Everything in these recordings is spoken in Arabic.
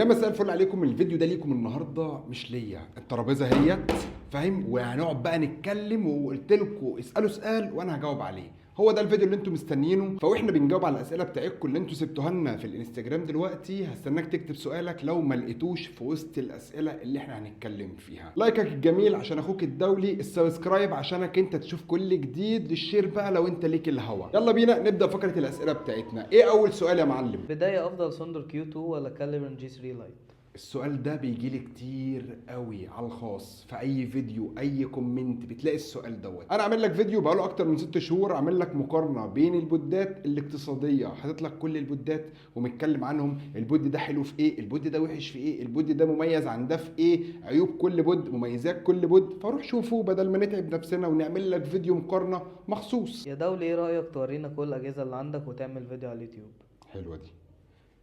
يا مساء الفل عليكم. الفيديو ده ليكم النهارده مش ليا، الترابيزه هيت فاهم، وهنقعد بقى نتكلم وقلت لكم اسالوا سؤال وانا هجاوب عليه. هو ده الفيديو اللي انتم مستنيينه، فاحنا بنجاوب على الاسئله بتاعتكم اللي انتم سبتوها لنا في الانستجرام. دلوقتي هستناك تكتب سؤالك لو ما لقيتوش في وسط الاسئله اللي احنا هنتكلم فيها. لايكك الجميل عشان اخوك الدولي، السبسكرايب عشانك انت تشوف كل جديد، الشير بقى لو انت ليك الهوا. يلا بينا نبدا فقره الاسئله بتاعتنا. ايه اول سؤال يا معلم؟ بداية أفضل سوندر كيو 2 ولا كاليبرن جي 3 لايت؟ السؤال ده بيجيلي كتير قوي على الخاص، في اي فيديو اي كومنت بتلاقي السؤال دوت. انا عامل لك فيديو بقاله اكتر من 6 شهور، عامل لك مقارنه بين البودات الاقتصاديه، حاطط لك كل البودات ومتكلم عنهم. البود ده حلو في ايه، البود ده وحش في ايه، البود ده مميز عن ده في ايه، عيوب كل بود، مميزات كل بود. فروح شوفه بدل ما نتعب نفسنا ونعمل لك فيديو مقارنه مخصوص. يا دولي إيه رأيك تورينا كل الأجهزة اللي عندك وتعمل فيديو على اليوتيوب؟ حلوه دي،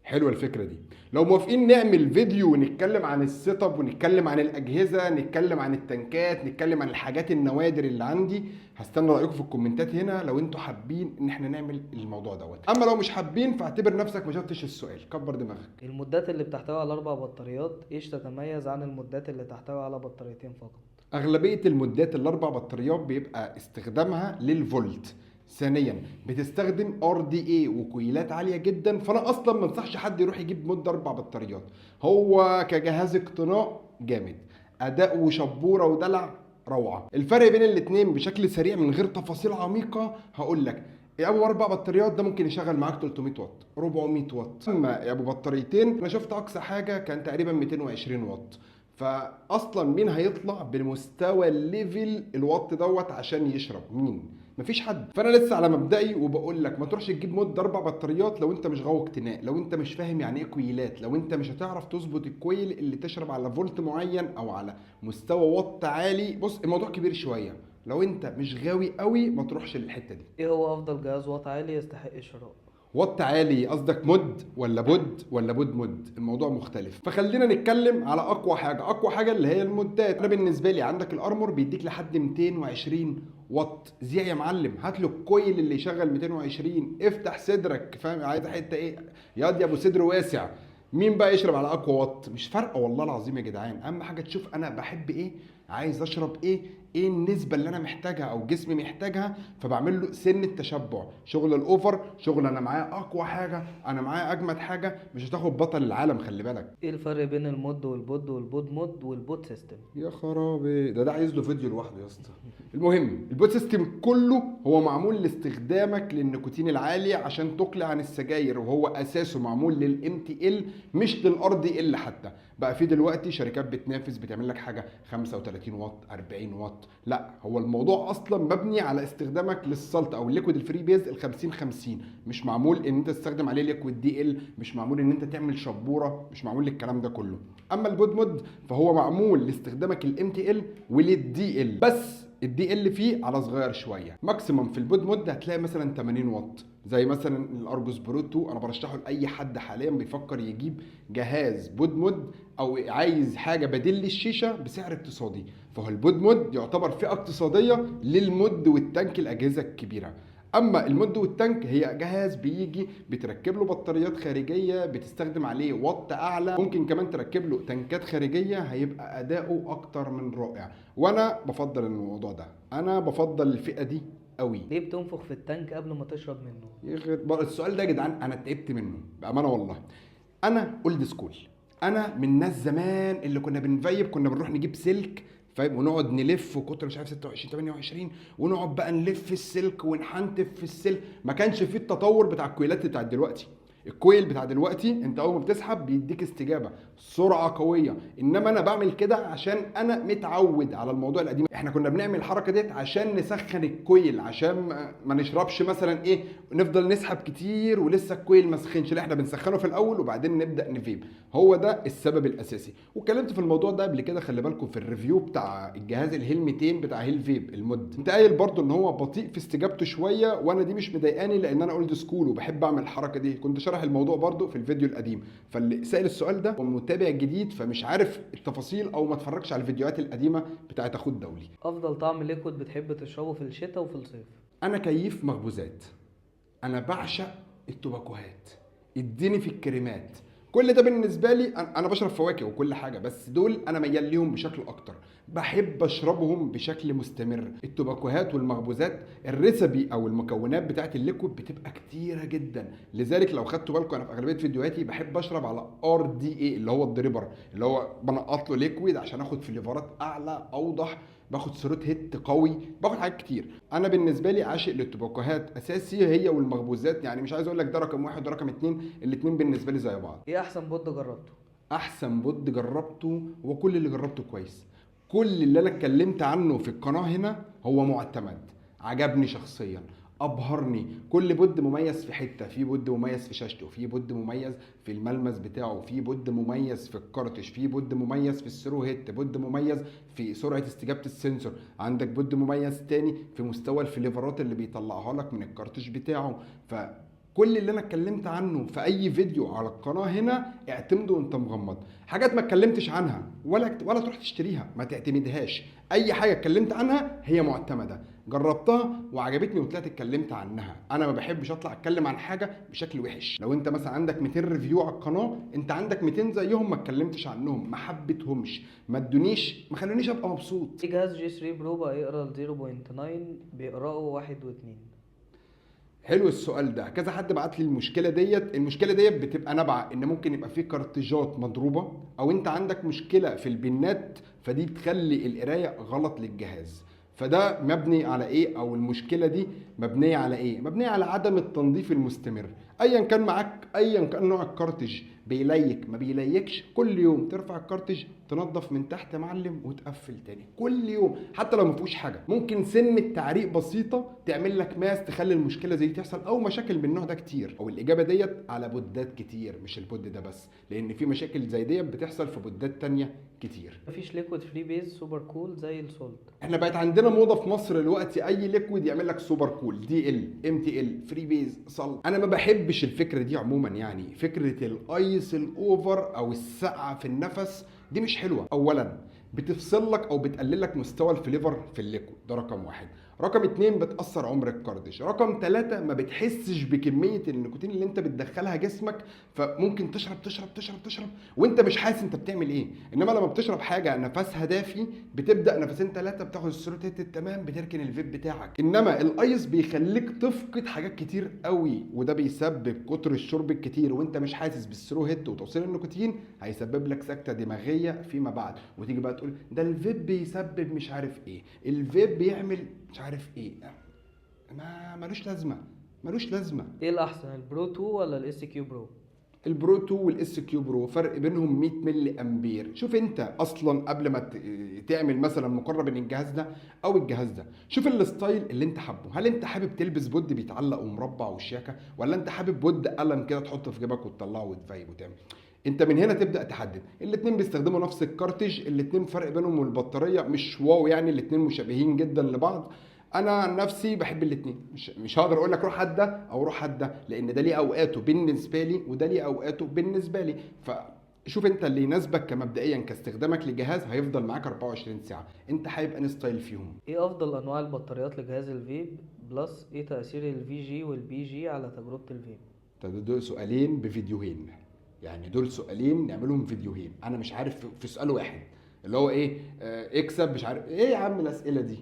حلوه الفكره دي. لو موافقين نعمل فيديو ونتكلم عن السيت اب ونتكلم عن الاجهزه، نتكلم عن التنكات، نتكلم عن الحاجات النوادر اللي عندي، هستنى رايكم في الكومنتات هنا لو انتوا حابين ان احنا نعمل الموضوع دوت. اما لو مش حابين فاعتبر نفسك ما شفتش السؤال، كبر دماغك. المدات اللي بتحتوي على 4 بطاريات إيش تتميز عن المدات اللي تحتوي على بطاريتين فقط؟ اغلبيه المدات الاربع بطاريات بيبقى استخدامها للفولت. ثانيا بتستخدم ار دي اي وكويلات عاليه جدا، فانا اصلا ما انصحش حد يروح يجيب مده 4 بطاريات. هو كجهاز اقتناء جامد، اداء وشبوره ودلع روعه. الفرق بين الاثنين بشكل سريع من غير تفاصيل عميقه هقول لك. يا ابو 4 بطاريات ده ممكن يشغل معاك 300 واط 400 واط، اما يا ابو بطاريتين انا شفت اقصى حاجه كان تقريبا 220 واط. فاصلا مين هيطلع بمستوى الليفل الوات دوت عشان يشرب؟ مين؟ مفيش حد. فانا لسه على مبدئي وبقول لك ما تروحش تجيب مود 4 بطاريات لو انت مش غاوي اقتناء، لو انت مش فاهم يعني ايه كويلات، لو انت مش هتعرف تظبط الكويل اللي تشرب على فولت معين او على مستوى وات عالي. بص الموضوع كبير شويه، لو انت مش غاوي قوي ما تروحش للحته دي. إيه هو أفضل جهاز واط عالي يستحق الشراء؟ وات عالي قصدك مود ولا بود ولا بود مود؟ الموضوع مختلف. فخلينا نتكلم على اقوى حاجه. اقوى حاجه اللي هي المودات. انا بالنسبه لي عندك الارمور بيديك لحد 220 واط. زي يا معلم هات له الكويل اللي يشغل 220، افتح صدرك فاهم، عايز حته ايه يا ابو صدر واسع. مين بقى يشرب على اقوى واط؟ مش فارقه والله العظيم يا جدعان. اهم حاجه تشوف انا بحب ايه، عايز اشرب ايه، ايه النسبه اللي انا محتاجها او جسمي محتاجها، فبعمل له سن التشبع. شغل الاوفر شغل انا معايا اقوى حاجه، انا معايا اجمد حاجه، مش هتاخد بطل العالم خلي بالك. إيه الفرق بين المود والبود والبود مود والبود سيستم؟ يا خرابي، ده عايز له فيديو لوحده يا اسطى. المهم البوت سيستم كله هو معمول لاستخدامك للنيكوتين العالي عشان تقلع عن السجاير، وهو اساسه معمول للام تي ال مش للار دي ال. حتى بقى في دلوقتي شركات بتنافس بتعمل لك حاجه 35 واط 40 واط. لا هو الموضوع اصلا مبني على استخدامك للسلط او الليكويد الفري بيز ال 50 50، مش معمول ان انت تستخدم عليه ليكويد دي ال، مش معمول ان انت تعمل شبوره، مش معمول للكلام ده كله. اما البود مود فهو معمول لاستخدامك الام تي ال وللدي ال، بس الدي ال فيه على صغير شويه. ماكسيمم في البود مود هتلاقي مثلا 80 واط، زي مثلا الارجوس برو 2. انا برشحه لاي حد حاليا بيفكر يجيب جهاز بود مود او عايز حاجه بديل للشيشه بسعر اقتصادي. فهو البود مود يعتبر فئه اقتصاديه للمود والتانك الاجهزه الكبيره. اما المود والتانك هي جهاز بيجي بتركب له بطاريات خارجيه بتستخدم عليه وات اعلى، ممكن كمان تركب له تنكات خارجيه، هيبقى اداؤه اكتر من رائع. وانا بفضل الموضوع ده، انا بفضل الفئه دي قوي. ليه بتنفخ في التانك قبل ما تشرب منه؟ السؤال ده يا جدعان انا تعبت منه بامانه والله. انا اولد سكول، انا من ناس زمان اللي كنا بنفيب، كنا بنروح نجيب سلك فاهم ونقعد نلف وقطر مش عارف 26 28 ونقعد بقى نلف السلك ونحنتف في السلك. ما كانش فيه التطور بتاع الكويلات بتاع دلوقتي. الكويل بتاع دلوقتي انت اول ما بتسحب بيديك استجابه سرعه قويه، انما انا بعمل كده عشان انا متعود على الموضوع القديم. احنا كنا بنعمل الحركه ديت عشان نسخن الكويل، عشان ما نشربش مثلا ايه نفضل نسحب كتير ولسه الكويل ما سخنش. لا احنا بنسخنه في الاول وبعدين نبدا نفيب. هو ده السبب الاساسي. واتكلمت في الموضوع ده قبل كده خلي بالكم في الريفيو بتاع الجهاز الهيل 200 بتاع هيل فيب المود. انت قايل برضو ان هو بطيء في استجابته شويه، وانا دي مش مضايقاني لان انا اولد سكول وبحب اعمل الحركه دي. كنت شارح الموضوع برضو في الفيديو القديم. فاللي سائل السؤال ده هو متابع جديد فمش عارف التفاصيل او ما اتفرجش على الفيديوهات القديمه بتاعت اخو الدولي. أفضل طعم ليكويد بتحب تشربه في الشتاء وفي الصيف؟ انا كيف مخبوزات، انا بعشق التباكوهات، اديني في الكريمات. كل ده بالنسبه لي انا بشرب فواكه وكل حاجه، بس دول انا ميال ليهم بشكل اكتر، بحب اشربهم بشكل مستمر. التباكوهات والمخبوزات الريسبي او المكونات بتاعت الليكويد بتبقى كتيره جدا، لذلك لو خدتوا بالكم انا في اغلبيه فيديوهاتي بحب اشرب على RDA اللي هو الدريبر، اللي هو بنقط له ليكويد عشان اخد فليفرات اعلى اوضح، باخد سروت هيت قوي، باخد حاجات كتير. انا بالنسبه لي عاشق للتباكوهات اساسي هي والمخبوزات، يعني مش عايز اقول لك ده رقم واحد وده رقم اتنين، الاتنين بالنسبه لي زي بعض. ايه احسن بود جربته؟ احسن بود جربته هو كل اللي جربته كويس، كل اللي انا اتكلمت عنه في القناه هنا هو معتمد، عجبني شخصيا، ابهرني. كل بود مميز في حته، في بود مميز في شاشته، في بود مميز في الملمس بتاعه، في بود مميز في الكارتش، في بود مميز في السرو هيت، بود مميز في سرعه استجابه السنسور، عندك بود مميز تاني في مستوى الفليفرات اللي بيطلعها لك من الكارتش بتاعه. كل اللي انا اتكلمت عنه في اي فيديو على القناه هنا اعتمده وانت مغمض. حاجات ما اتكلمتش عنها ولا تروح تشتريها، ما تعتمدهاش. اي حاجه اتكلمت عنها هي معتمده، جربتها وعجبتني وطلعت اتكلمت عنها. انا ما بحبش اطلع اتكلم عن حاجه بشكل وحش. لو انت مثلا عندك 200 ريفيو على القناه، انت عندك 200 زيهم ما اتكلمتش عنهم، ما حبيتهمش، ما ادونيش، ما خلونيش ابقى مبسوط. في جهاز جي 3 برو بقى يقرا ال 0.9 بيقراه 1 و2. حلو السؤال ده، كذا حد بعت لي المشكله ديت بتبقى نابعه ان ممكن يبقى في كارتجات مضروبه، او انت عندك مشكله في البنات، فدي بتخلي القرايه غلط للجهاز. فده مبني على ايه، او المشكله دي مبنيه على ايه؟ مبنيه على عدم التنظيف المستمر. ايا كان معاك، ايا كان نوع الكارتج، بيليك ما بيليكش، كل يوم ترفع الكارتج تنظف من تحت يا معلم وتقفل تاني كل يوم، حتى لو ما فيهوش حاجه. ممكن سن التعريق بسيطه تعمل لك ماس تخلي المشكله زي دي تحصل، او مشاكل من النوع ده كتير. او الاجابه ديت على بودات كتير، مش البود ده بس، لان في مشاكل زي ديت بتحصل في بودات تانية كتير. مفيش ليكويد فري بيز سوبر كول زي السولت. احنا بقت عندنا موضه في مصر دلوقتي اي ليكويد يعمل لك سوبر كول، DL MTL فري بيز صل. انا ما بحبش الفكره دي عموما، يعني فكره الايس الاوفر او السقعه في النفس دي مش حلوه. اولا بتفصل لك او بتقلل لك مستوى الفليفر في الليكويد، ده رقم واحد. رقم اتنين بتأثر عمر الكارديش. رقم تلاتة ما بتحسش بكمية النيكوتين اللي انت بتدخلها جسمك، فممكن تشرب وانت مش حاسس انت بتعمل ايه. انما لما بتشرب حاجة نفسها دافي، بتبدأ نفسين تلاتة بتاخد السروتيت التمام، بتركن الفيب بتاعك. انما الايس بيخليك تفقد حاجات كتير قوي، وده بيسبب كتر الشرب الكتير وانت مش حاسس بالثرو هيت وتوصيل النيكوتين، هيسبب لك سكتة دماغية فيما بعد. وتيجي بقى تقول ده الفيب بيسبب مش عارف ايه، الفيب بيعمل مش عارف ايه، ملوش لازمه. ايه الاحسن، البرو 2 ولا الاس كيو برو؟ البرو 2 والاس كيو برو فرق بينهم 100 ملي امبير. شوف انت اصلا قبل ما تعمل مثلا مقارنه بين الجهاز ده او الجهاز ده، شوف الستايل اللي انت حابه. هل انت حابب تلبس بود بيتعلق ومربع وشياكه، ولا انت حابب بود قلم كده تحطه في جيبك وتطلعه وتفايب وتعمل؟ انت من هنا تبدا تحدد. الاتنين بيستخدموا نفس الكارتج، الاتنين فرق بينهم والبطاريه مش واو، يعني الاتنين مشابهين جدا لبعض. انا عن نفسي بحب الاثنين، مش هقدر اقول لك روح حد ده او روح حد ده، لان ده ليه اوقاته بالنسبه لي وده ليه اوقاته بالنسبه لي. فشوف انت اللي يناسبك كمبدئيا كاستخدامك لجهاز هيفضل معاك 24 ساعه، انت حابب انهي ستايل فيهم. ايه افضل انواع البطاريات لجهاز الفيب بلس؟ ايه تأثير الفي جي والبي جي على تجربة الفيب؟ دول سؤالين بفيديوهين، يعني دول سؤالين نعملهم فيديوهين. انا مش عارف في سؤال واحد اللي هو ايه، اكسب مش عارف ايه يا عم الاسئله دي.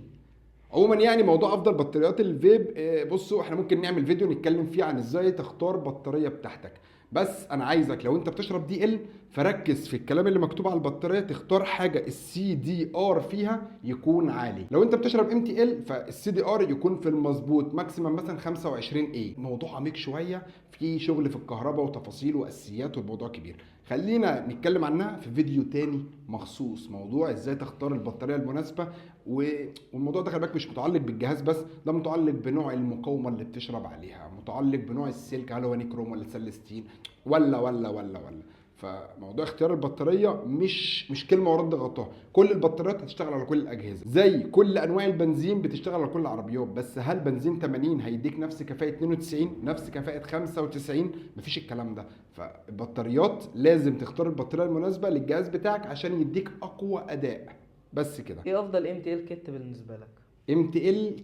عموما يعني موضوع افضل بطاريات الفيب، بصوا احنا ممكن نعمل فيديو نتكلم فيه عن ازاي تختار بطاريه بتاعتك، بس انا عايزك لو انت بتشرب DL فركز في الكلام اللي مكتوب على البطاريه، تختار حاجه CDR فيها يكون عالي. لو انت بتشرب MTL فالCDR يكون في المظبوط ماكسيمم مثلا 25A. موضوع عميق شويه، في شغل في الكهرباء وتفاصيل واساسيات والموضوع كبير، خلينا نتكلم عنها في فيديو تاني مخصوص، موضوع ازاي تختار البطاريه المناسبه. والموضوع ده خلي بالك مش متعلق بالجهاز بس، ده متعلق بنوع المقاومه اللي بتشرب عليها، متعلق بنوع السلك، هل هو نيكروم ولا سلستين ولا. فموضوع اختيار البطاريه مش كلمه ورد غطاها. كل البطاريات هتشتغل على كل الاجهزه، زي كل انواع البنزين بتشتغل على كل العربيات، بس هل بنزين 80 هيديك نفس كفاءه 92 نفس كفاءه 95؟ مفيش الكلام ده. فالبطاريات لازم تختار البطاريه المناسبه للجهاز بتاعك عشان يديك اقوى اداء، بس كده. ايه افضل MTL كيت بالنسبة لك؟ MTL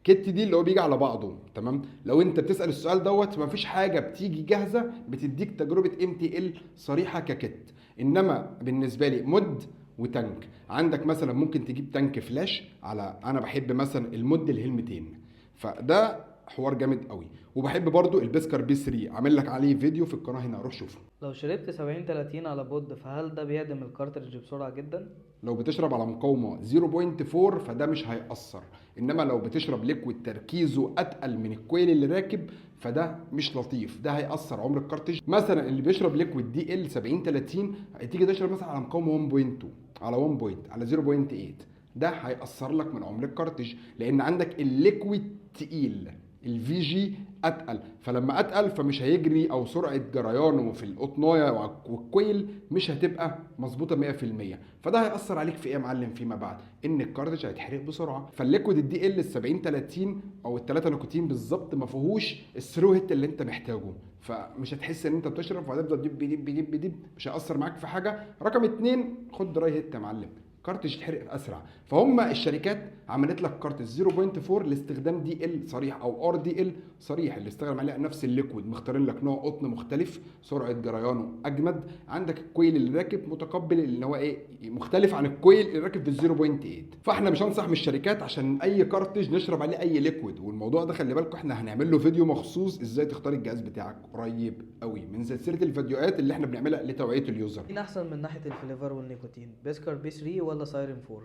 كيت دي اللي هو بيجي على بعضه. تمام، لو انت بتسال السؤال دوت، مفيش حاجه بتيجي جاهزه بتديك تجربه MTL صريحه ككيت. انما بالنسبه لي مود وتانك، عندك مثلا ممكن تجيب تانك فلاش على، انا بحب مثلا المود الهيل 200، فده حوار جامد قوي. وبحب برضو البسكر بي 3، عامل لك عليه فيديو في القناه هنا، روح شوفه. لو شربت 70-30 على بود فهل ده بيعدم الكارتريدج بسرعة جدا؟ لو بتشرب على مقاومه 0.4 فده مش هيأثر، انما لو بتشرب ليكويد تركيزه اتقل من الكويل اللي راكب فده مش لطيف، ده هيأثر عمر الكارتج. مثلا اللي بيشرب ليكويد دي ال 70-30 هتيجي تشرب مثلا على مقاومه 1.2 على 1 على 0.8، ده هيأثر لك من عمر الكارتج، لان عندك الليكويد تقيل، الفي جي اتقل، فلما اتقل فمش هيجري، او سرعه جريانه في القطنايه والكويل مش هتبقى مظبوطه 100%، فده هياثر عليك في ايه يا معلم فيما بعد؟ ان الكارتج هيتحرق بسرعه. فالليكويد الدي ال 70-30 او الثلاثه نيكوتين بالظبط ما فيهوش الثرو هيت اللي انت محتاجه، فمش هتحس ان انت بتشرب، فهتفضل دب دب دب دب، مش هياثر معاك في حاجه. رقم 2، خد دراي هيت يا معلم، كارتج يتحرق اسرع. فهم الشركات عملت لك كارتج 0.4 لاستخدام دي ال صريح او ار دي ال صريح، اللي استخدم عليه نفس الليكويد، مختارين لك نوع قطن مختلف، سرعه جريانه اجمد. عندك الكويل اللي راكب متقبل ان هو ايه، مختلف عن الكويل اللي راكب في 0.8. فاحنا مش هنصح من الشركات عشان اي كارتج نشرب عليه اي ليكويد، والموضوع ده خلي بالكم احنا هنعمل له فيديو مخصوص ازاي تختار الجهاز بتاعك قريب قوي من سلسله الفيديوهات اللي احنا بنعملها لتوعيه اليوزر. مين احسن من ناحية الفليفر والنيكوتين، بيسكر بي 3 ولا سايرن 4؟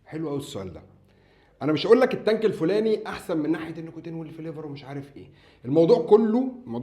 حلو قوي السؤال ده. انا مش هقول لك التانك الفلاني احسن من ناحيه النيكوتين والفليفر ومش عارف ايه، الموضوع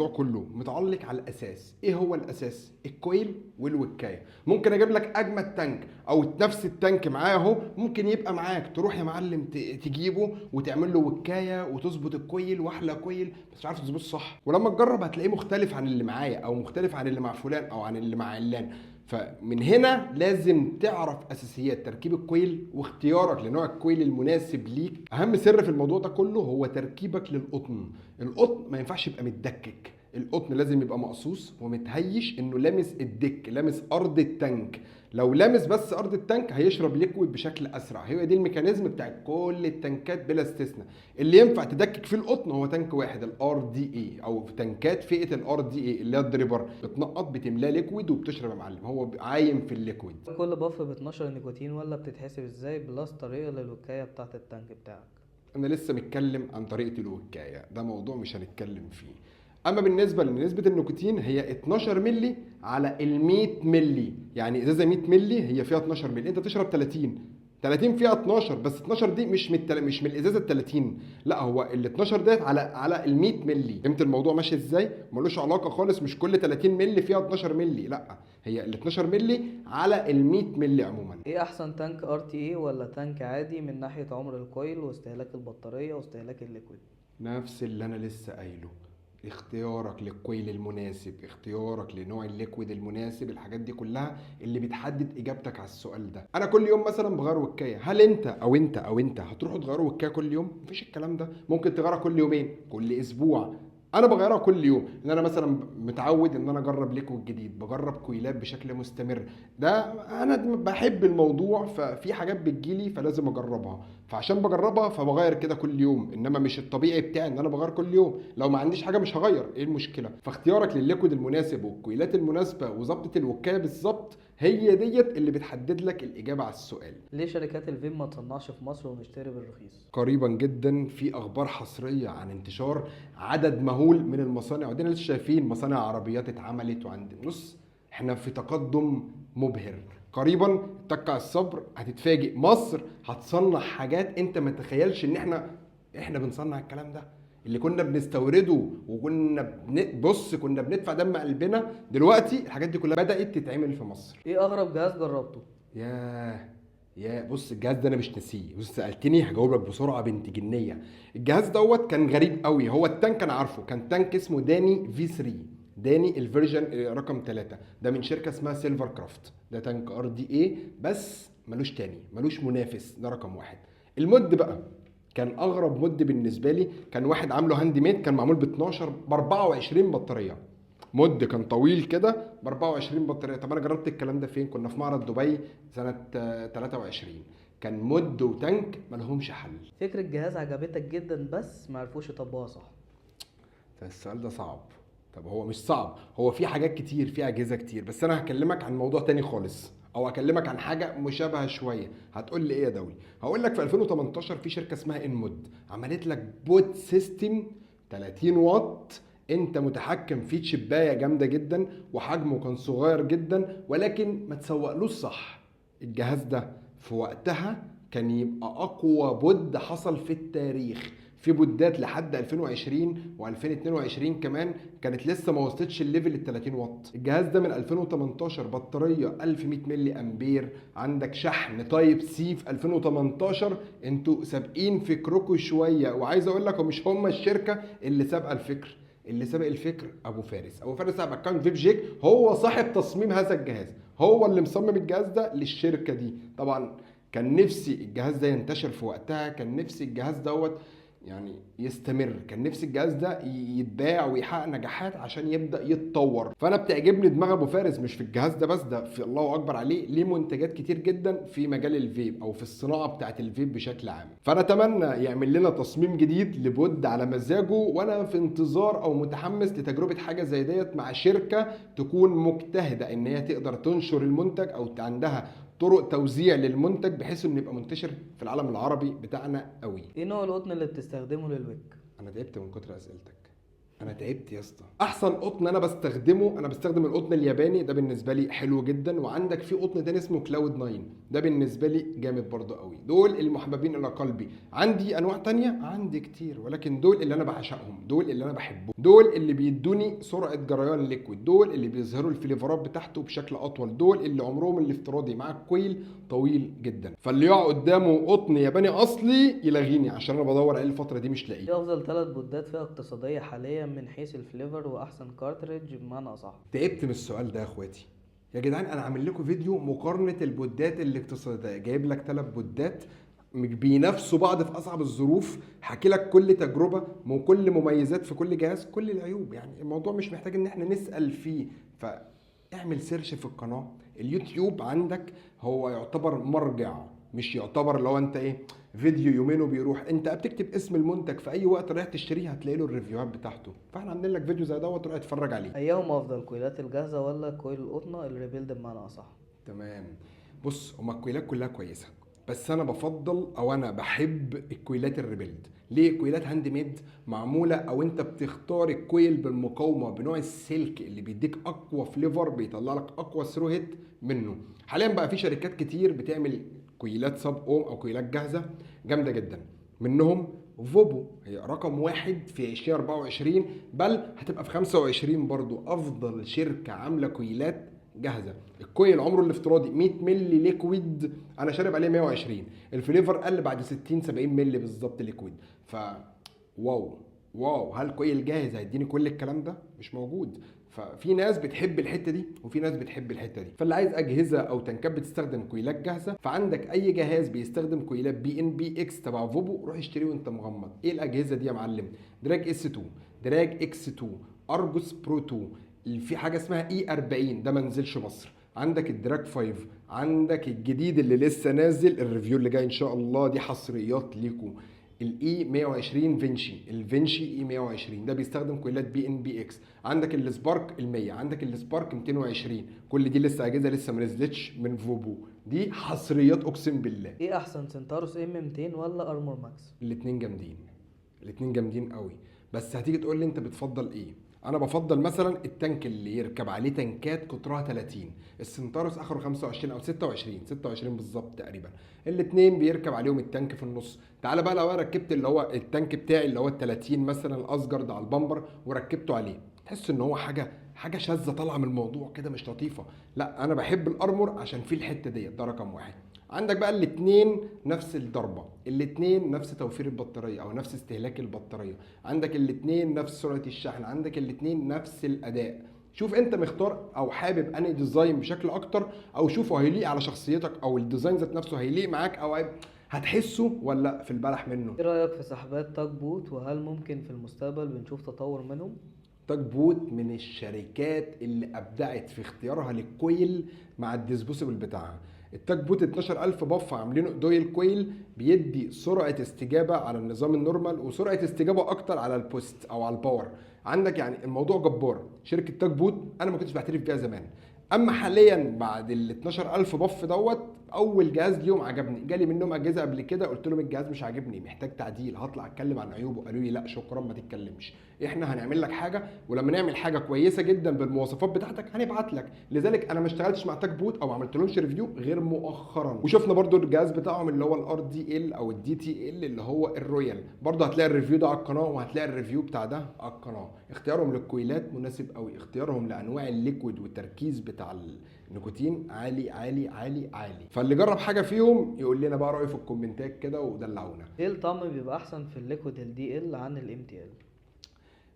كله متعلق على الاساس. ايه هو الاساس؟ الكويل والوكايه. ممكن اجيب لك اجمد تانك او نفس التانك معاه اهو، ممكن يبقى معاك تروح يا معلم تجيبه وتعمل له وكايه وتظبط الكويل واحلى كويل، بس مش عارف تظبطه صح، ولما تجرب هتلاقيه مختلف عن اللي معايا او مختلف عن اللي مع فلان او عن اللي مع علان. فمن هنا لازم تعرف اساسيات تركيب الكويل واختيارك لنوع الكويل المناسب ليك. اهم سر في الموضوع ده كله هو تركيبك للقطن. القطن ما ينفعش يبقى متدكك، القطن لازم يبقى مقصوص ومتهيش انه لامس الدك، لامس ارض التانك. لو لامس بس ارض التانك هيشرب ليكويد بشكل اسرع. هي دي الميكانيزم بتاع كل التانكات بلا استثناء. اللي ينفع تدكك فيه القطن هو تانك واحد، الار دي اي، او تانكات فئه الار دي اي اللي هي الدريبر، بتنقط بتملاه ليكويد وبتشرب يا معلم، هو عايم في الليكويد. كل باف ب 12 نيكوتين ولا بتتحسب ازاي، بلس طريقة للوكاية بتاعة التانك بتاعك؟ انا لسه متكلم عن طريقه الوكايه، ده موضوع مش هنتكلم فيه. اما بالنسبه لنسبه النيكوتين هي 12 مللي على ال 100 مللي، يعني ازازه 100 مللي هي فيها 12 مللي، انت تشرب 30 فيها 12، بس 12 دي مش من الازازه ال 30، لا هو ال 12 ديت على ال 100 مللي. فهمت الموضوع ماشي ازاي؟ ملوش علاقه خالص، مش كل 30 مللي فيها 12 مللي، لا هي ال 12 مللي على ال 100 مللي عموما. ايه احسن تانك ار تي اي ولا تانك عادي من ناحية عمر الكويل واستهلاك البطارية واستهلاك الليكويد؟ نفس اللي انا لسه قايله، اختيارك للكويل المناسب، اختيارك لنوع الليكويد المناسب، الحاجات دي كلها اللي بتحدد اجابتك على السؤال ده. انا كل يوم مثلا بغير وكايه، هل انت هتروحوا تغيروا وكايه كل يوم؟ مفيش الكلام ده. ممكن تغيرها كل يومين، كل اسبوع. انا بغيرها كل يوم، ان انا مثلا متعود ان انا اجرب ليكويد جديد، بجرب كويلات بشكل مستمر. ده انا بحب الموضوع، ففي حاجات بتجيلي فلازم اجربها، فعشان بجربها فبغير كده كل يوم. انما مش الطبيعي بتاعي ان انا بغير كل يوم، لو ما عنديش حاجه مش هغير، ايه المشكله؟ فاختيارك للليكويد المناسب والكويلات المناسبه وظبطه الوكايه بالظبط هي ديت اللي بتحدد لك الاجابه على السؤال. ليه شركات الفيب ما تصنعش في مصر ونشتري بالرخيص؟ قريبا جدا في اخبار حصريه عن انتشار عدد مهول من المصانع، ودينا لسه شايفين مصانع عربيات اتعملت، وعند احنا في تقدم مبهر. قريبا اتك على الصبر هتتفاجئ، مصر هتصنع حاجات انت ما تتخيلش ان احنا بنصنع الكلام ده اللي كنا بنستورده، وكنا كنا بندفع دم قلبنا. دلوقتي الحاجات دي كلها بدأت تتعمل في مصر. ايه اغرب جهاز جربته؟ بص الجهاز ده انا مش ناسيه، بص سالتني هجاوبك بسرعه بنت جنيه. الجهاز دوت كان غريب قوي، هو التانك انا عارفه، كان تانك اسمه داني في 3، داني الفيرجن رقم 3، ده من شركه اسمها سيلفر كرافت، ده تانك ار دي اي بس ملوش تاني، ملوش منافس، ده رقم واحد. المد بقى كان اغرب مد بالنسبه لي، كان واحد عامله هاند ميد، كان معمول ب 24 بطاريه، مد كان طويل كده ب 24 بطاريه. طب انا جربت الكلام ده فين؟ كنا في معرض دبي سنه 23، كان مود وتانك ملهمش حل. فكرة الجهاز عجبتك جدا بس معرفوش يطبقوها صح. السؤال ده صعب. طب هو مش صعب، هو في حاجات كتير، في اجهزه كتير، بس انا هكلمك عن موضوع تاني خالص، او اكلمك عن حاجه مشابهه شويه. هتقول لي ايه يا دولي؟ هقول لك في 2018 في شركه اسمها انمود عملت لك بوت سيستم 30 واط. انت متحكم فيه تشبايه جامده جدا، وحجمه كان صغير جدا، ولكن ما تسوقلوش صح. الجهاز ده في وقتها كان يبقى اقوى بود حصل في التاريخ. في بودات لحد 2020 و2022 كمان كانت لسه ما وصلتش الليفل ال 30 واط. الجهاز ده من 2018 بطاريه 1100 ملي امبير، عندك شحن تايب سي في 2018. انتوا سابقين فكركم شويه، وعايز اقول لك مش هم الشركه اللي سابقه الفكر، اللي سابق الفكر ابو فارس. ابو فارس صاحب اكونت فيب جيك، هو صاحب تصميم هذا الجهاز، هو اللي مصمم الجهاز ده للشركه دي. طبعا كان نفسي الجهاز ده ينتشر في وقتها، كان نفسي الجهاز دوت يعني يستمر، كان نفسي الجهاز ده يتباع ويحقق نجاحات عشان يبدا يتطور. فانا بتعجبني دماغ ابو فارس مش في الجهاز ده بس، ده في الله اكبر عليه، ليه منتجات كتير جدا في مجال الفيب او في الصناعه بتاعه الفيب بشكل عام. فانا اتمنى يعمل لنا تصميم جديد لبود على مزاجه، وانا في انتظار او متحمس لتجربه حاجه زي ديت مع شركه تكون مجتهده ان هي تقدر تنشر المنتج او عندها طرق توزيع للمنتج بحيث انه يبقى منتشر في العالم العربي بتاعنا قوي. ايه نوع القطن اللي بتستخدمه للويك؟ انا تعبت من كتر اسئلتك، انا تعبت يا اسطى. احسن قطن انا بستخدمه، انا بستخدم القطن الياباني، ده بالنسبه لي حلو جدا. وعندك في قطن تاني اسمه كلاود 9، ده بالنسبه لي جامد برضه قوي. دول المحببين الى قلبي. عندي انواع تانية عندي كتير، ولكن دول اللي انا بعشقهم، دول اللي انا بحبهم، دول اللي بيدوني سرعه جريان ليكويد، دول اللي بيظهروا الفليفرات بتاعته بشكل اطول، دول اللي عمرهم الافتراضي مع الكويل طويل جدا. فاللي يقع قدامه قطن ياباني اصلي يلغيني، عشان انا بدور عليه الفتره دي مش لاقيه. ايه افضل 3 بودات فئة اقتصادية حاليا من حيث الفليفر واحسن كارتريج بمعنى اصح؟ تعبت من السؤال ده يا اخواتي. يا جدعان انا عامل لكم فيديو مقارنه البودات الاقتصاديه، جايب لك 3 بودات بينافسوا بعض في اصعب الظروف، حكي لك كل تجربه وكل مميزات في كل جهاز، كل العيوب. يعني الموضوع مش محتاج ان احنا نسال فيه، فاعمل سيرش في القناه. اليوتيوب عندك هو يعتبر مرجع، مش يعتبر لو انت ايه فيديو يومين وبيروح. انت بتكتب اسم المنتج في اي وقت رايح تشتريه هتلاقي له الريفيوهات بتاعته، فاحنا عاملين لك فيديو زي دوت تروح تتفرج عليه. ايهما افضل، كويلات الجاهزة ولا كويل القطنة الريبيلد بمعنى اصح؟ تمام. بص هما الكويلات كلها كويسه، بس انا بفضل او انا بحب الكويلات الريبيلد. ليه؟ كويلات هاند ميد معموله، او انت بتختار الكويل بالمقاومه بنوع السلك اللي بيديك اقوى فليفر، بيطلع لك اقوى ثرو هيت منه. حاليا بقى في شركات كتير بتعمل كويلات سب اوم او كويلات جاهزه جامده جدا، منهم فوبو هي رقم 1 في 2024، بل هتبقى في 25 برضو افضل شركه عامله كويلات جاهزه. الكويل عمره الافتراضي 100 مللي ليكويد، انا شارب عليه 120. الفليفر قل بعد 60 70 مللي بالظبط ليكويد. ف واو هل كويل جاهز هيديني كل الكلام ده؟ مش موجود. ففي ناس بتحب الحته دي وفي ناس بتحب الحته دي. فاللي عايز اجهزه او تنكات بتستخدم كويلات جاهزه، فعندك اي جهاز بيستخدم كويلات بي ان بي اكس تبع فوبو روح اشتريه وانت مغمض. ايه الاجهزه دي يا معلم؟ دراج اس 2، دراج اكس 2، ارجوس برو 2، في حاجه اسمها اي 40 ده ما نزلش مصر، عندك الدراج 5، عندك الجديد اللي لسه نازل الريفيو اللي جاي ان شاء الله، دي حصريات ليكم، الاي 120 فينشي، الفينشي اي 120 ده بيستخدم كويلات بي ان بي اكس. عندك السبارك ال100، عندك السبارك 220، كل دي لسه اجهزه لسه ما نزلتش من فوبو، دي حصريات اقسم بالله. ايه احسن، سنتاروس ام 200 ولا ارمور ماكس؟ الاتنين جامدين، الاتنين جامدين قوي، بس هتيجي تقول لي انت بتفضل ايه؟ انا بفضل مثلا التانك اللي يركب عليه تنكات قطرها 30، السنتاروس اخره 25 او 26 بالظبط تقريبا. الاتنين بيركب عليهم التانك في النص. تعالى بقى لو انا ركبت اللي هو التانك بتاعي اللي هو ال 30 مثلا الاصغر ده على البامبر وركبته عليه، تحس ان هو حاجه شاذه طالعه من الموضوع كده مش لطيفه. لا انا بحب الارمور عشان فيه الحته ديت، ده رقم 1. عندك بقى الاتنين نفس الضربة، الاتنين نفس توفير البطارية او نفس استهلاك البطارية، عندك الاتنين نفس سرعة الشحن، عندك الاتنين نفس الاداء. شوف انت مختار او حابب انهي ديزاين بشكل اكتر، او شوفه هيليق على شخصيتك او الديزاين ذات نفسه هيليق معاك او هتحسه ولا في البلح منه. ايه رايك في سحبات تاج بوت، وهل ممكن في المستقبل بنشوف تطور منهم؟ تاج بوت من الشركات اللي ابدعت في اختيارها للكويل مع الديسبوسيبل بتاعها. التاك بوت 12000 باف عاملينه دويل كويل، بيدي سرعه استجابه على النظام النورمال وسرعه استجابه اكتر على البوست او على الباور. عندك يعني الموضوع جبار. شركه تاك بوت انا ما كنتش بعترف بيها زمان، اما حاليا بعد ال 12000 باف دوت اول جهاز ليهم عجبني. جالي منهم اجهزه قبل كده قلت لهم الجهاز مش عاجبني محتاج تعديل، هطلع اتكلم عن عيوبه، قالوا لي لا شكرا ما تتكلمش، احنا هنعمل لك حاجه ولما نعمل حاجه كويسه جدا بالمواصفات بتاعتك هنبعت لك. لذلك انا ما اشتغلتش مع تاك بوت او ما عملتلهمش ريفيو غير مؤخرا. وشفنا برده الجهاز بتاعهم اللي هو الار دي ال او الدي تي ال اللي هو الرويال، برده هتلاقي الريفيو ده على القناه وهتلاقي الريفيو بتاع ده على القناه. اختيارهم للكويلات مناسب قوي، اختيارهم لانواع الليكويد والتركيز بتاع النيكوتين عالي عالي عالي عالي. فاللي جرب حاجه فيهم يقول لنا بقى رايه في الكومنتات كده ودلعونا. ايه الطعم بيبقى احسن في الليكويد الدي ال عن الام تي ال؟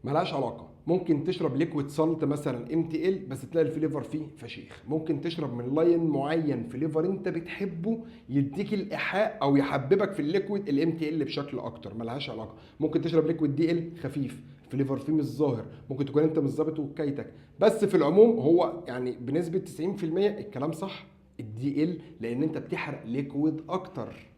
ملهاش علاقه. ممكن تشرب ليكويد سالت مثلا ام تي ال بس تلاقي الفليفر فيه فشيخ. ممكن تشرب من لاين معين فليفر انت بتحبه يديك الايحاء او يحببك في الليكويد الام تي ال بشكل اكتر. ملهاش علاقه. ممكن تشرب ليكويد دي ال خفيف الفليفر فيه مش ظاهر، ممكن تكون انت مش ظابط وكايتك، بس في العموم هو يعني بنسبه 90% الكلام صح الدي ال، لان انت بتحرق ليكويد اكتر.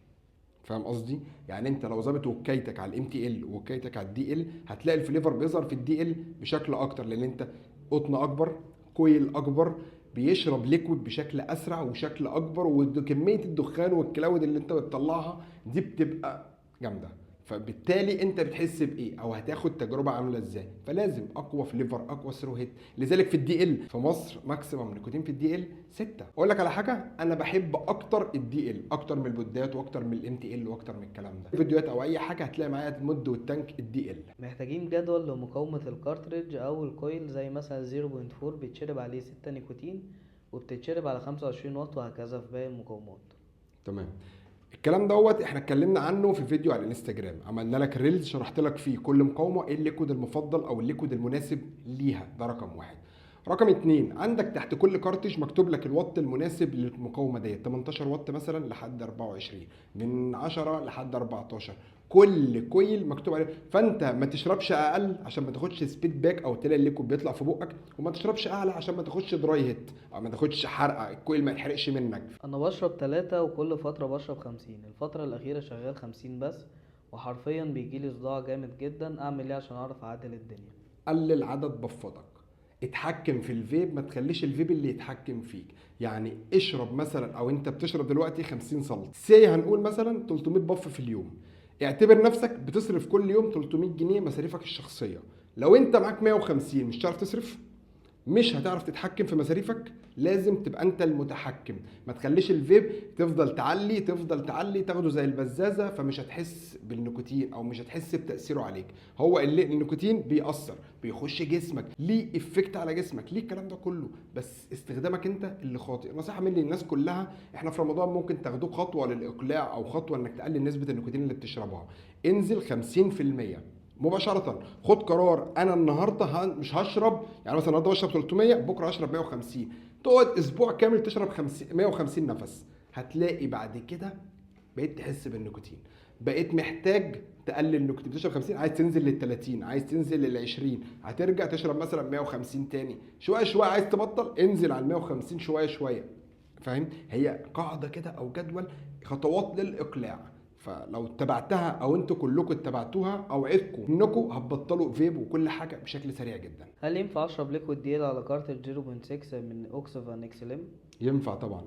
فاهم قصدي؟ يعني انت لو ظابط وكايتك على الام تي ال وكايتك على الدي ال هتلاقي الفليفر بيظهر في الدي ال بشكل اكتر، لان انت قطن اكبر، كويل اكبر، بيشرب ليكويد بشكل اسرع وشكل اكبر، وكميه الدخان والكلاود اللي انت بتطلعها دي بتبقى جامده. فبالتالي انت بتحس بايه او هتاخد تجربه عامله ازاي. فلازم اقوى فليفر اقوى ثرو هيت. لذلك في الدي ال في مصر ماكسيمم نيكوتين في الدي ال 6. اقول لك على حاجه، انا بحب اكتر الدي ال اكتر من البودات واكتر من الام تي ال واكتر من الكلام ده. فيديوهات او اي حاجه هتلاقي معايا المود والتانك الدي ال. محتاجين جدول لمقاومة الكارتريج او الكويل، زي مثلا 0.4 بيتشرب عليه 6 نيكوتين وبتتشرب على 25 واط وهكذا في باقي المقاومات. تمام. الكلام دوت احنا اتكلمنا عنه في فيديو على الانستجرام، عملنا لك ريلز شرحت لك فيه كل مقاومه ايه الليكويد المفضل او الليكويد المناسب ليها. ده رقم واحد. رقم اتنين، عندك تحت كل كارتج مكتوب لك الوات المناسب للمقاومه ديت، 18 واط مثلا لحد 24، من 10 لحد 14، كل كويل مكتوب عليه. فانت ما تشربش اقل عشان ما تاخدش سبيد باك او تلاقي الليكويد بيطلع في بقك، وما تشربش اعلى عشان ما تاخدش دراي هيت او ما تاخدش حرقه الكويل ما يحرقش منك. انا بشرب 3 وكل فترة بشرب 50، الفترة الاخيرة شغال 50 بس وحرفيا بيجيلي صداع جامد جدا. اعمل ايه عشان اعرف اعدل الدنيا؟ قلل عدد بفضك، اتحكم في الفيب، ما تخليش الفيب اللي يتحكم فيك. يعني اشرب مثلا، او انت بتشرب دلوقتي 50 سم سي هنقول مثلا 300 بف في اليوم، اعتبر نفسك بتصرف كل يوم 300 جنيه مصاريفك الشخصيه. لو انت معاك 150 مش هتعرف تصرف، مش هتعرف تتحكم في مصاريفك. لازم تبقى انت المتحكم، ما تخليش الفيب تفضل تعلي تفضل تعلي تاخده زي البزازه، فمش هتحس بالنيكوتين او مش هتحس بتاثيره عليك. هو النيكوتين بيأثر، بيخش جسمك، ليه افكت على جسمك، ليه الكلام ده كله، بس استخدامك انت اللي خاطئ. نصيحه مني للناس كلها، احنا في رمضان ممكن تاخدوه خطوه للاقلاع او خطوه انك تقلل نسبه النيكوتين اللي بتشربها. انزل 50% مباشره. خد قرار، انا النهارده مش هشرب، يعني مثلا النهارده بشرب 300 بكره هشرب 150، تقعد اسبوع كامل تشرب 150 نفس. هتلاقي بعد كده بقيت تحس بالنيكوتين، بقيت محتاج تقلل النيكوتين. بتشرب 50 عايز تنزل لل 30، عايز تنزل لل 20، هترجع تشرب مثلا 150 تاني. شويه شويه عايز تبطل انزل على 150 شويه شويه. فاهم؟ هي قاعده كده او جدول خطوات للاقلاع. فلو اتبعتها او انتوا كلكم اتبعتوها اوعدكم انكم هتبطلوا فيب وكل حاجه بشكل سريع جدا. هل ينفع اشرب ليكويد دي ال على كارتريج 0.6 من اوكسفا نيكسلم؟ ينفع طبعا،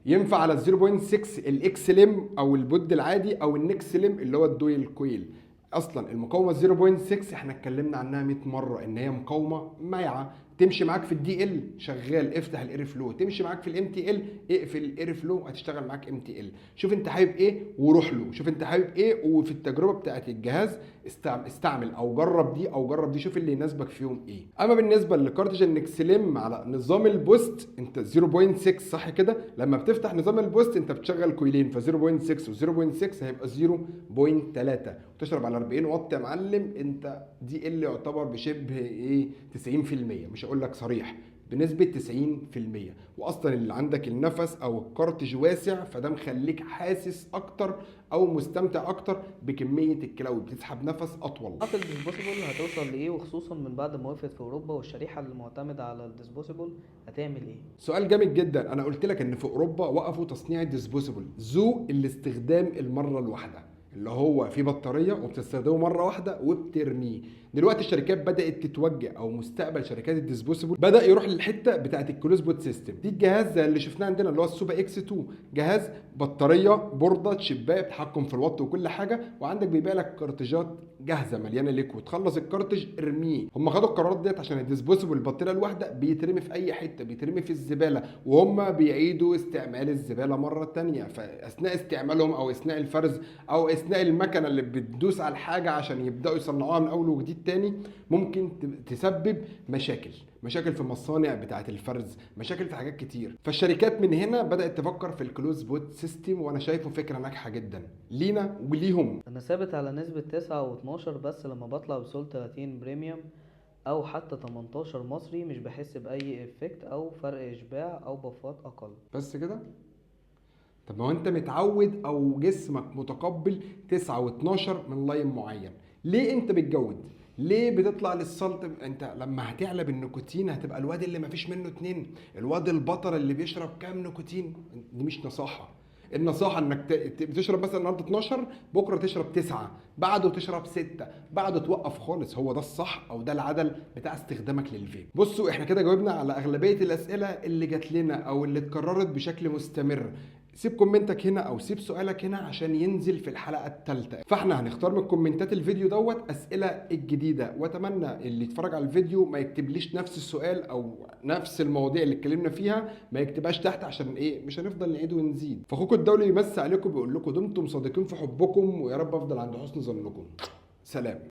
ينفع على 0.6 الاكسلم او البود العادي او النكسلم اللي هو الدويل كويل. اصلا المقاومه 0.6 احنا اتكلمنا عنها 100 مره ان هي مقاومه مايعه، تمشي معاك في الدي ال شغال افتح الاير فلو، تمشي معاك في الام تي ال اقفل الاير فلو هتشتغل معاك ام تي ال. شوف انت حابب ايه وروح له، شوف انت حابب ايه وفي التجربه بتاعت الجهاز استعمل او جرب دي او جرب دي، شوف اللي يناسبك فيهم ايه. اما بالنسبه لكارتج النكسلم على نظام البوست انت 0.6 صح كده، لما بتفتح نظام البوست انت بتشغل كويلين، ف 0.6 و 0.6 هيبقى 0.3 وتشرب على 40 واط يا معلم. انت دي اللي يعتبر بشبه ايه 90%، مش هقول لك صريح بنسبه 90%. واصلا اللي عندك النفس او الكارتج واسع، فده مخليك حاسس اكتر او مستمتع اكتر بكميه الكلاوي، بتسحب نفس اطول. الديسبوسيبل هتوصل لايه، وخصوصا من بعد ما وقفت في اوروبا والشريحه اللي معتمده على الديسبوسيبل هتعمل ايه؟ سؤال جامد جدا. انا قلت لك ان في اوروبا وقفوا تصنيع الديسبوسيبل ذو الاستخدام المره الواحده، اللي هو في بطاريه وبتستخدمه مره واحده وبترميه. دلوقتي الشركات بدات تتوجه، او مستقبل شركات الديسبوسيبل بدا يروح للحته بتاعه الكلوز بوت سيستم. دي الجهاز زي اللي شفناه عندنا اللي هو السوبا اكس 2، جهاز بطاريه بورده تشباه تحكم في الوات وكل حاجه، وعندك بيبيع لك كارتجات جاهزه مليانه ليكويد، تخلص الكارتج ارميه. هم خدوا القرارات ديت عشان الديسبوسيبل البطاريه الواحده بيترمي في اي حته، بيترمي في الزباله، وهم بيعيدوا استعمال الزباله مره تانية. فاثناء استعمالهم او اثناء الفرز او اثناء المكنه اللي بتدوس على الحاجه عشان يبداوا يصنعوها من اول وجديد تاني، ممكن تسبب مشاكل في المصانع بتاعه الفرز، مشاكل في حاجات كتير. فالشركات من هنا بدات تفكر في الكلوز بوت سيستم، وانا شايفه فكره ناجحه جدا لينا وليهم. انا ثابت على نسبه 9 و12، بس لما بطلع بسول 30 بريميوم او حتى 18 مصري مش بحس باي افكت او فرق اشباع او بفات اقل. بس كده؟ طب ما هو انت متعود او جسمك متقبل 9 و12 من لاين معين، ليه انت بتجود؟ ليه بتطلع للسلط؟ انت لما هتعلى بالنيكوتين هتبقى الواد اللي مفيش منه اتنين، الواد البطل اللي بيشرب كام نيكوتين. دي مش نصاحة. النصاحة انك بتشرب مثلا النهارده 12، بكره تشرب 9، بعده تشرب 6، بعده توقف خالص. هو ده الصح، او ده العدل بتاع استخدامك للفيب. بصوا احنا كده جاوبنا على اغلبية الاسئلة اللي جات لنا او اللي اتكررت بشكل مستمر. سيب كومنتك هنا او سيب سؤالك هنا عشان ينزل في الحلقه الثالثه. فاحنا هنختار من كومنتات الفيديو دوت اسئله الجديده، واتمنى اللي يتفرج على الفيديو ما يكتبليش نفس السؤال او نفس المواضيع اللي اتكلمنا فيها، ما يكتبهاش تحت، عشان ايه؟ مش هنفضل نعيد ونزيد. فاخوكم الدولي يمسي عليكم، بيقول لكم دمتم صادقين في حبكم، ويا رب افضل عند حسن ظنكم. سلام.